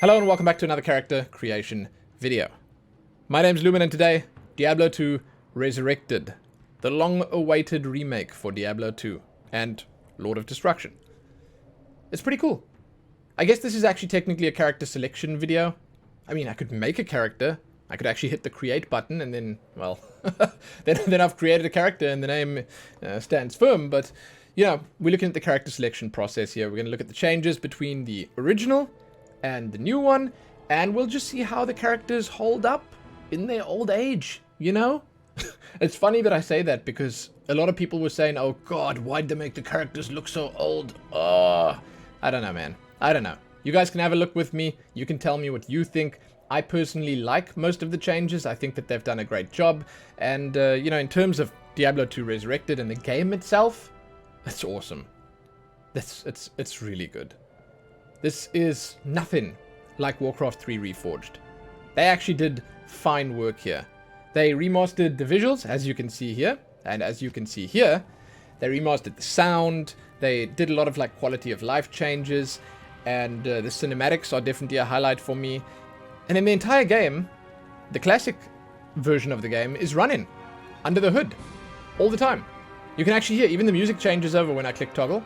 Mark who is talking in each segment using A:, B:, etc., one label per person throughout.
A: Hello and welcome back to another character creation video. My name's Lumin and today, Diablo 2 Resurrected, the long-awaited remake for Diablo 2 and Lord of Destruction. It's pretty cool. I guess this is actually technically a character selection video. I mean, I could make a character. I could actually hit the create button and then, well, then I've created a character and the name stands firm. But, you know, we're looking at the character selection process here. We're going to look at the changes between the original and the new one, and we'll just see how the characters hold up in their old age, you know? It's funny that I say that because a lot of people were saying, oh god, why'd they make the characters look so old? Oh, I don't know, man. I don't know. You guys can have a look with me. You can tell me what you think. I personally like most of the changes. I think that they've done a great job. And, you know, in terms of Diablo 2 Resurrected and the game itself, it's awesome. It's really good. This is nothing like Warcraft 3 Reforged. They actually did fine work here. They remastered the visuals, as you can see here, and as you can see here, they remastered the sound, they did a lot of like quality of life changes, and the cinematics are definitely a highlight for me. And in the entire game, the classic version of the game is running under the hood all the time. You can actually hear even the music changes over when I click toggle.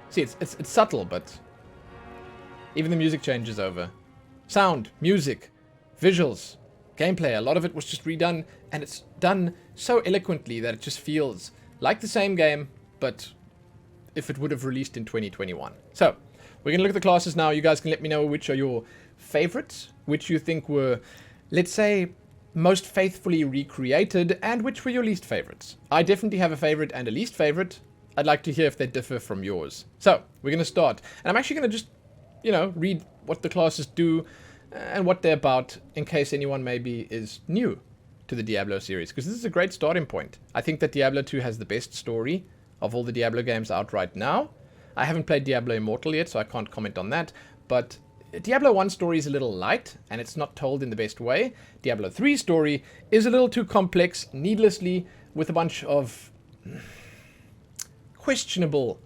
A: See, it's subtle, but even the music changes over. Sound, music, visuals, gameplay, a lot of it was just redone, and it's done so eloquently that it just feels like the same game, but if it would have released in 2021. So, we're going to look at the classes now. You guys can let me know which are your favorites, which you think were, let's say, most faithfully recreated, and which were your least favorites. I definitely have a favorite and a least favorite. I'd like to hear if they differ from yours. So, we're going to start. And I'm actually going to just, you know, read what the classes do and what they're about in case anyone maybe is new to the Diablo series, because this is a great starting point. I think that Diablo 2 has the best story of all the Diablo games out right now. I haven't played Diablo Immortal yet, so I can't comment on that, but Diablo 1 story is a little light, and it's not told in the best way. Diablo 3 story is a little too complex, needlessly, with a bunch of questionable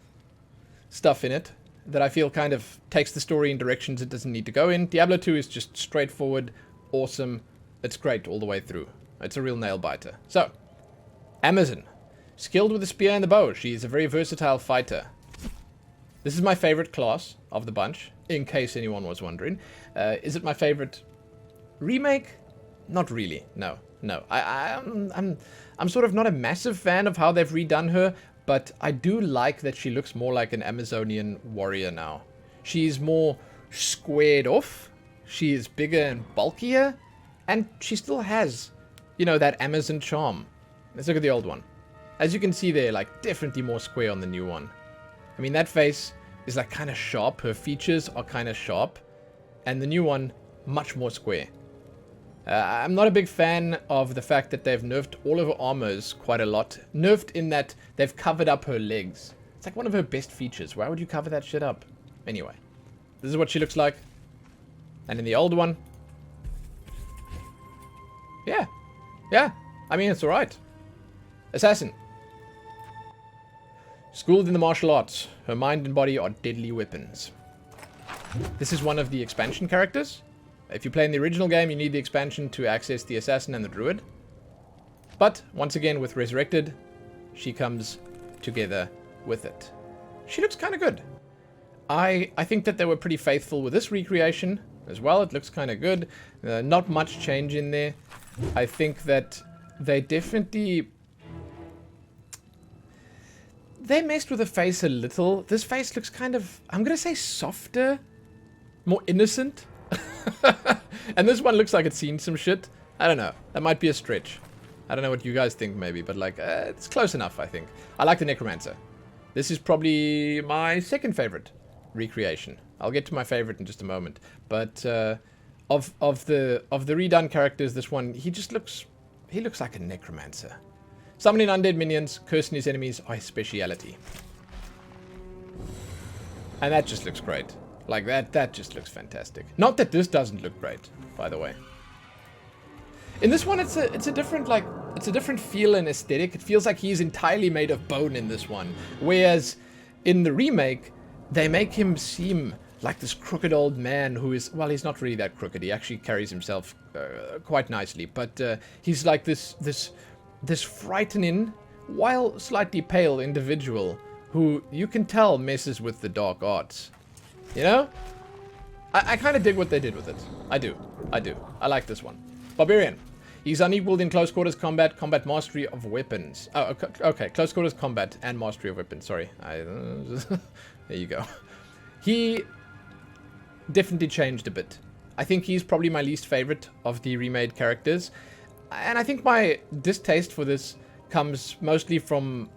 A: stuff in it that I feel kind of takes the story in directions it doesn't need to go in. Diablo 2 is just straightforward, awesome. It's great all the way through. It's a real nail-biter. So, Amazon. Skilled with the spear and the bow. She is a very versatile fighter. This is my favorite class of the bunch, in case anyone was wondering. Is it my favorite remake? Not really. No. I'm sort of not a massive fan of how they've redone her, but I do like that she looks more like an Amazonian warrior now. She's more squared off, she is bigger and bulkier, and she still has, you know, that Amazon charm. Let's look at the old one. As you can see there, like, definitely more square on the new one. I mean, that face is like kind of sharp, her features are kind of sharp, and the new one, much more square. I'm not a big fan of the fact that they've nerfed all of her armors quite a lot. Nerfed in that they've covered up her legs. It's like one of her best features. Why would you cover that shit up? Anyway, this is what she looks like. And in the old one, yeah, I mean, it's alright. Assassin. Schooled in the martial arts, her mind and body are deadly weapons. This is one of the expansion characters. If you play in the original game, you need the expansion to access the Assassin and the Druid. But, once again, with Resurrected, she comes together with it. She looks kind of good. I think that they were pretty faithful with this recreation as well. It looks kind of good. Not much change in there. I think that they definitely... they messed with the face a little. This face looks kind of, I'm going to say softer, more innocent. And this one looks like it's seen some shit. I don't know. That might be a stretch. I don't know what you guys think maybe, but like, it's close enough, I think. I like the Necromancer. This is probably my second favorite recreation. I'll get to my favorite in just a moment. But of the redone characters, this one, he looks like a Necromancer. Summoning undead minions, cursing his enemies are his speciality. And that just looks great. Like, that just looks fantastic. Not that this doesn't look great, by the way. In this one, it's a different, like, it's a different feel and aesthetic. It feels like he's entirely made of bone in this one. Whereas, in the remake, they make him seem like this crooked old man who is, well, he's not really that crooked. He actually carries himself quite nicely, but he's like this frightening, while slightly pale individual who you can tell messes with the dark arts. You know? I kind of dig what they did with it. I do. I like this one. Barbarian. He's unequaled in close quarters combat, combat mastery of weapons. Oh, okay. Close quarters combat and mastery of weapons. Sorry. There you go. He definitely changed a bit. I think he's probably my least favorite of the remade characters. And I think my distaste for this comes mostly from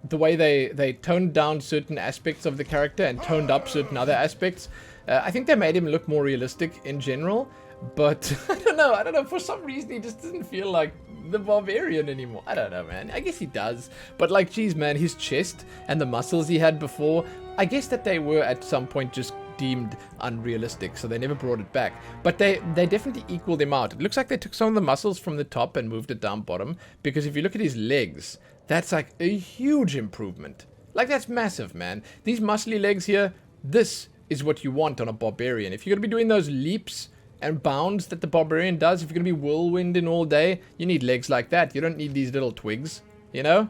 A: the way they toned down certain aspects of the character and toned up certain other aspects. I think they made him look more realistic in general, but I don't know, for some reason he just doesn't feel like the Barbarian anymore. I don't know, man. I guess he does, but like, geez, man, his chest and the muscles he had before, I guess that they were at some point just deemed unrealistic, so they never brought it back. But they definitely equaled him out. It looks like they took some of the muscles from the top and moved it down bottom, because if you look at his legs, that's like a huge improvement. Like, that's massive, man. These muscly legs here, this is what you want on a Barbarian. If you're going to be doing those leaps and bounds that the Barbarian does, if you're going to be whirlwinding all day, you need legs like that. You don't need these little twigs, you know?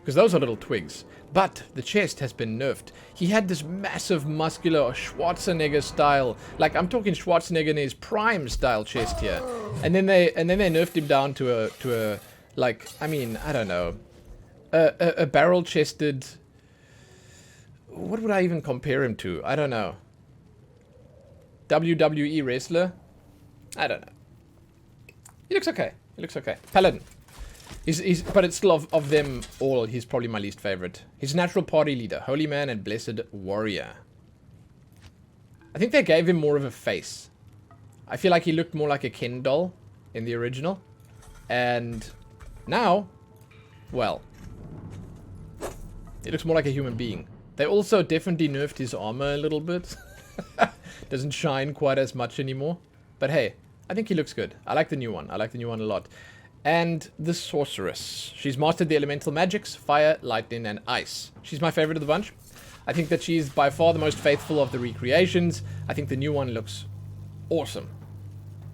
A: Because those are little twigs. But the chest has been nerfed. He had this massive muscular Schwarzenegger style, like I'm talking Schwarzenegger in his prime style chest here. And then they nerfed him down to a like, I mean, I don't know, a barrel chested. What would I even compare him to? I don't know. WWE wrestler? I don't know. He looks okay. Paladin. But it's still of them all, he's probably my least favorite. He's a natural party leader, holy man and blessed warrior. I think they gave him more of a face. I feel like he looked more like a Ken doll in the original. And now, well, he looks more like a human being. They also definitely nerfed his armor a little bit. Doesn't shine quite as much anymore. But hey, I think he looks good. I like the new one. I like the new one a lot. And the Sorceress. She's mastered the elemental magics, fire, lightning, and ice. She's my favorite of the bunch. I think that she's by far the most faithful of the recreations. I think the new one looks awesome.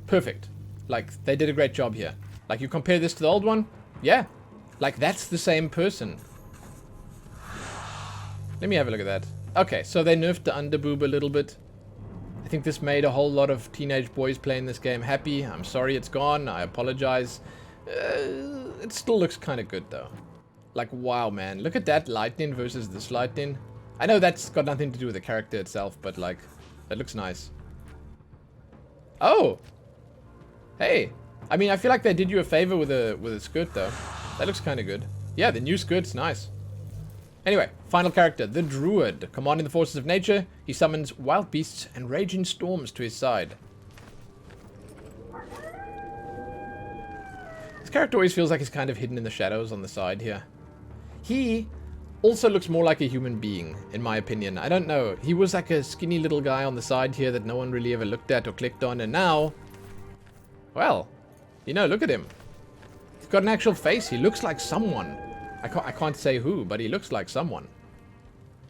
A: Perfect. Like, they did a great job here. Like, you compare this to the old one, yeah. Like, that's the same person. Let me have a look at that. Okay, so they nerfed the underboob a little bit. I think this made a whole lot of teenage boys playing this game happy. I'm sorry it's gone. I apologize. It still looks kind of good, though. Like, wow, man. Look at that lightning versus this lightning. I know that's got nothing to do with the character itself, but, like, that looks nice. Oh! Hey! I mean, I feel like they did you a favor with a skirt, though. That looks kind of good. Yeah, the new skirt's nice. Anyway, final character, the Druid. Commanding the forces of nature, he summons wild beasts and raging storms to his side. This character always feels like he's kind of hidden in the shadows on the side here. He also looks more like a human being, in my opinion. I don't know. He was like a skinny little guy on the side here that no one really ever looked at or clicked on, and now, well, you know, look at him. He's got an actual face. He looks like someone. I can't say who, but he looks like someone.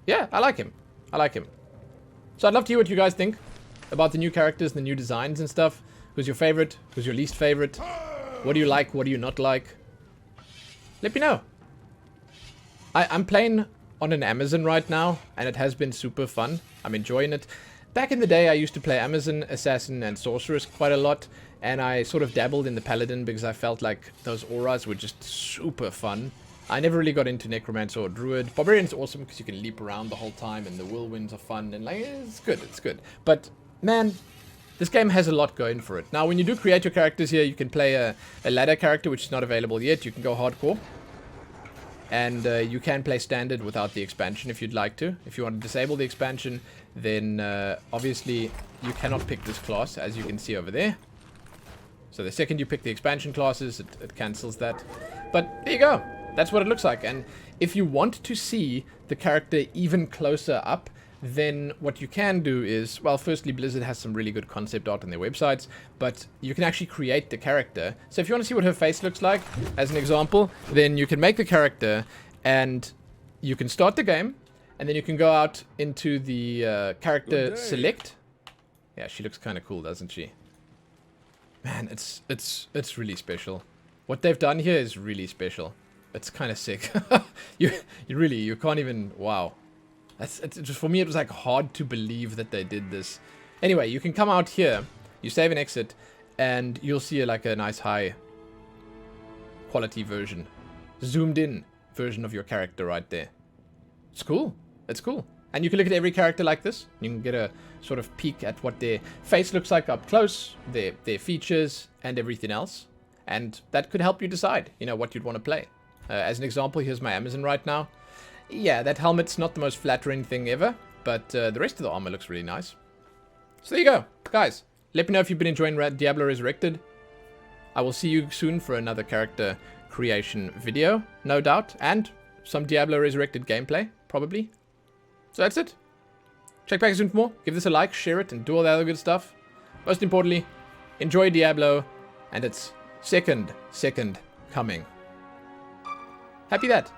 A: Yeah, I like him. I like him. So I'd love to hear what you guys think about the new characters, the new designs and stuff. Who's your favorite? Who's your least favorite? What do you like? What do you not like? Let me know. I'm playing on an Amazon right now, and it has been super fun. I'm enjoying it. Back in the day, I used to play Amazon, Assassin, and Sorceress quite a lot, and I sort of dabbled in the Paladin because I felt like those auras were just super fun. I never really got into Necromancer or Druid. Barbarian's awesome because you can leap around the whole time and the whirlwinds are fun and like, it's good. But man, this game has a lot going for it. Now, when you do create your characters here, you can play a ladder character, which is not available yet. You can go hardcore. And you can play standard without the expansion if you'd like to. If you want to disable the expansion, then obviously you cannot pick this class, as you can see over there. So the second you pick the expansion classes, it cancels that. But there you go. That's what it looks like. And if you want to see the character even closer up, then what you can do is, well, firstly, Blizzard has some really good concept art on their websites, but you can actually create the character. So if you want to see what her face looks like, as an example, then you can make the character and you can start the game, And then you can go out into the character select. Yeah, she looks kind of cool, doesn't she? Man, it's really special. What they've done here is really special. It's kind of sick. you can't even, wow. Just for me, it was like hard to believe that they did this. Anyway, you can come out here, you save and exit, and you'll see like a nice high quality version, zoomed in version of your character right there. It's cool. It's cool. And you can look at every character like this. You can get a sort of peek at what their face looks like up close, their features, and everything else. And that could help you decide, you know, what you'd want to play. As an example, here's my Amazon right now. Yeah, that helmet's not the most flattering thing ever, but the rest of the armor looks really nice. So there you go, guys. Let me know if you've been enjoying Diablo Resurrected. I will see you soon for another character creation video, no doubt, and some Diablo Resurrected gameplay, probably. So that's it. Check back soon for more. Give this a like, share it, and do all the other good stuff. Most importantly, enjoy Diablo and its second coming. Happy that.